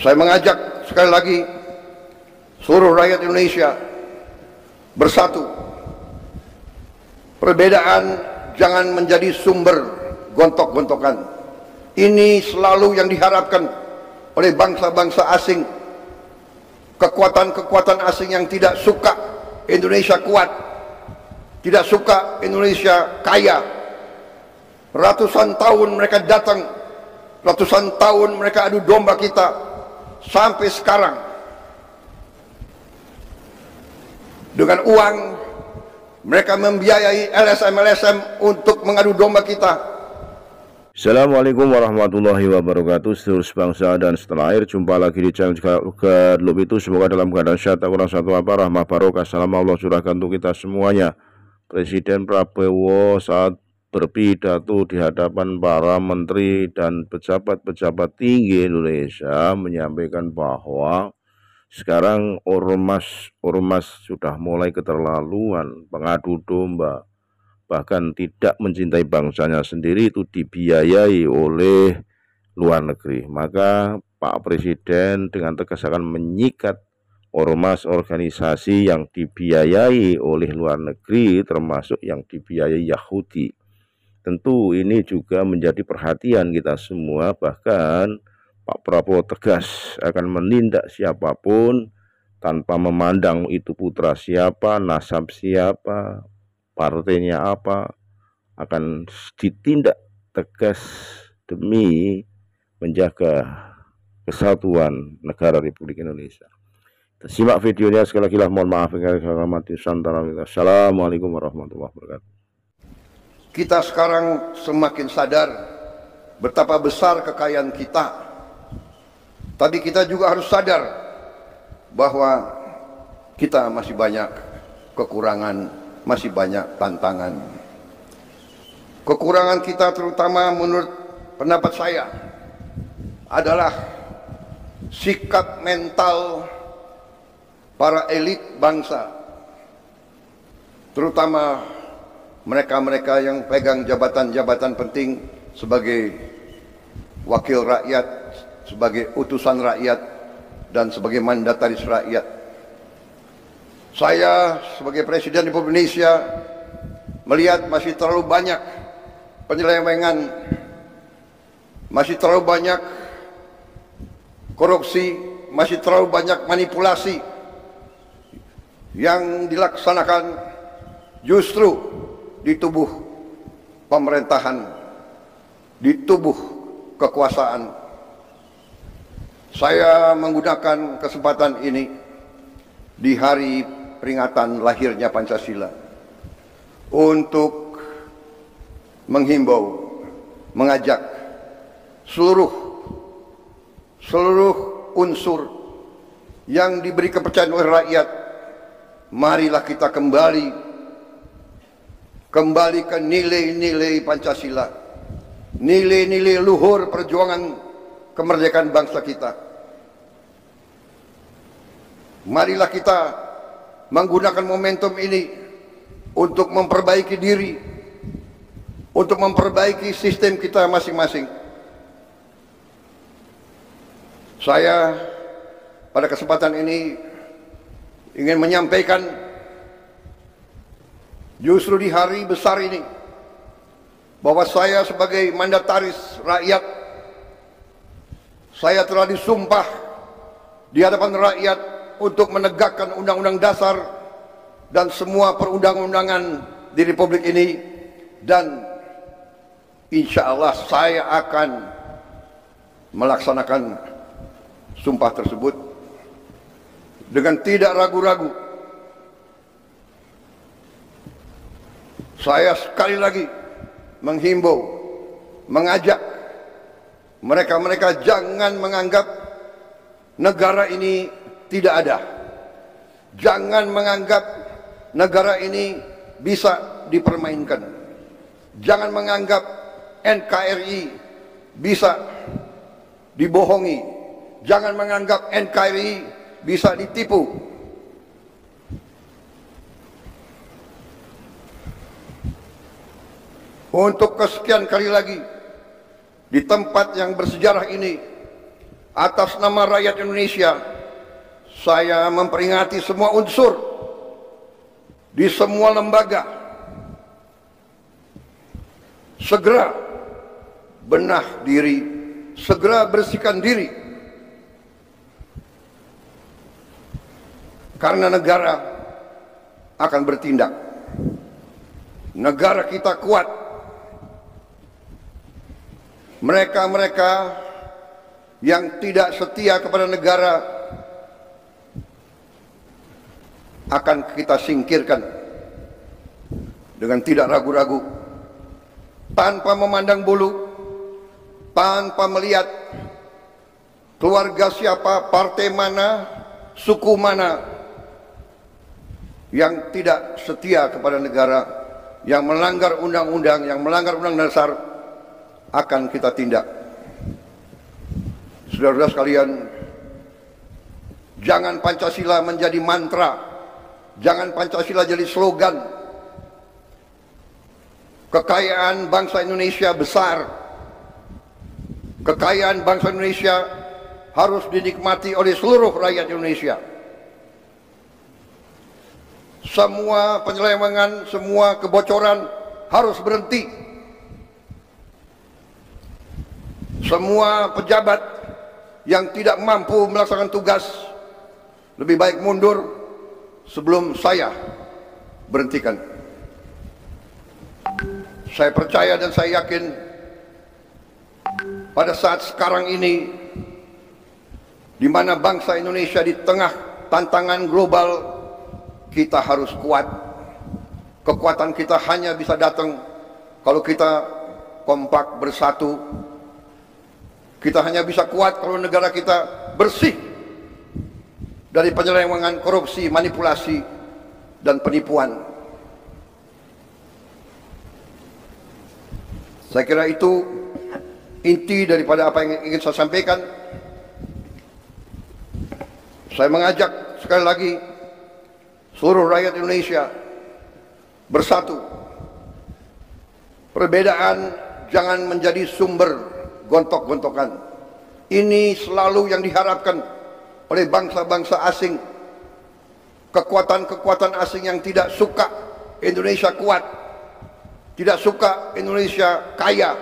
Saya mengajak sekali lagi seluruh rakyat Indonesia bersatu. Perbedaan jangan menjadi sumber gontok-gontokan. Ini selalu yang diharapkan oleh bangsa-bangsa asing. Kekuatan-kekuatan asing yang tidak suka Indonesia kuat, tidak suka Indonesia kaya. Ratusan tahun mereka datang, ratusan tahun mereka adu domba kita, sampai sekarang dengan uang mereka membiayai LSM-LSM untuk mengadu domba kita. Assalamualaikum warahmatullahi wabarakatuh. Seluruh bangsa dan setanah air, jumpa lagi di channel Kedlub itu. Semoga dalam keadaan sehat, tak kurang satu apa, rahmah barokah, salam Allah curahkan untuk kita semuanya. Presiden Prabowo saat berpidato di hadapan para menteri dan pejabat-pejabat tinggi Indonesia menyampaikan bahwa sekarang ormas sudah mulai keterlaluan, pengadu domba, bahkan tidak mencintai bangsanya sendiri, itu dibiayai oleh luar negeri. Maka Pak Presiden dengan tegas akan menyikat ormas organisasi yang dibiayai oleh luar negeri, termasuk yang dibiayai Yahudi. Tentu ini juga menjadi perhatian kita semua. Bahkan Pak Prabowo tegas akan menindak siapapun tanpa memandang itu putra siapa, nasab siapa, partainya apa, akan ditindak tegas demi menjaga kesatuan negara Republik Indonesia. Kita simak videonya sekali lagi, mohon maaf. Assalamualaikum warahmatullahi wabarakatuh. Kita sekarang semakin sadar betapa besar kekayaan kita, tapi kita juga harus sadar bahwa kita masih banyak kekurangan, masih banyak tantangan. Kekurangan kita terutama menurut pendapat saya adalah sikap mental para elit bangsa, terutama mereka-mereka yang pegang jabatan-jabatan penting sebagai wakil rakyat, sebagai utusan rakyat, dan sebagai mandataris rakyat. Saya sebagai Presiden Republik Indonesia melihat masih terlalu banyak penyelewengan, masih terlalu banyak korupsi, masih terlalu banyak manipulasi yang dilaksanakan justru di tubuh pemerintahan, di tubuh kekuasaan. Saya menggunakan kesempatan ini di hari peringatan lahirnya Pancasila untuk menghimbau, mengajak seluruh unsur yang diberi kepercayaan oleh rakyat, marilah kita kembali ke nilai-nilai Pancasila, nilai-nilai luhur perjuangan kemerdekaan bangsa kita. Marilah kita menggunakan momentum ini untuk memperbaiki diri, untuk memperbaiki sistem kita masing-masing. Saya pada kesempatan ini ingin menyampaikan, justru di hari besar ini, bahwa saya sebagai mandataris rakyat, saya telah disumpah di hadapan rakyat untuk menegakkan Undang-Undang Dasar dan semua perundang-undangan di Republik ini, dan insya Allah saya akan melaksanakan sumpah tersebut dengan tidak ragu-ragu. Saya sekali lagi menghimbau, mengajak mereka-mereka jangan menganggap negara ini tidak ada. Jangan menganggap negara ini bisa dipermainkan. Jangan menganggap NKRI bisa dibohongi. Jangan menganggap NKRI bisa ditipu. Untuk kesekian kali lagi, di tempat yang bersejarah ini, atas nama rakyat Indonesia, saya memperingati semua unsur di semua lembaga segera benah diri, segera bersihkan diri, karena negara akan bertindak. Negara kita kuat. Mereka-mereka yang tidak setia kepada negara akan kita singkirkan dengan tidak ragu-ragu, tanpa memandang bulu, tanpa melihat keluarga siapa, partai mana, suku mana yang tidak setia kepada negara, yang melanggar undang-undang, yang melanggar undang dasar, akan kita tindak. Saudara-saudara sekalian, jangan Pancasila menjadi mantra, jangan Pancasila jadi slogan. Kekayaan bangsa Indonesia besar, kekayaan bangsa Indonesia harus dinikmati oleh seluruh rakyat Indonesia. Semua penyelewengan, semua kebocoran harus berhenti. Semua pejabat yang tidak mampu melaksanakan tugas lebih baik mundur sebelum saya berhentikan. Saya percaya dan saya yakin pada saat sekarang ini, di mana bangsa Indonesia di tengah tantangan global, kita harus kuat. Kekuatan kita hanya bisa datang kalau kita kompak bersatu. Kita hanya bisa kuat kalau negara kita bersih dari penyelewengan, korupsi, manipulasi, dan penipuan. Saya kira itu inti daripada apa yang ingin saya sampaikan. Saya mengajak sekali lagi seluruh rakyat Indonesia bersatu. Perbedaan jangan menjadi sumber gontok-gontokan. Ini selalu yang diharapkan oleh bangsa-bangsa asing. Kekuatan-kekuatan asing yang tidak suka Indonesia kuat, tidak suka Indonesia kaya,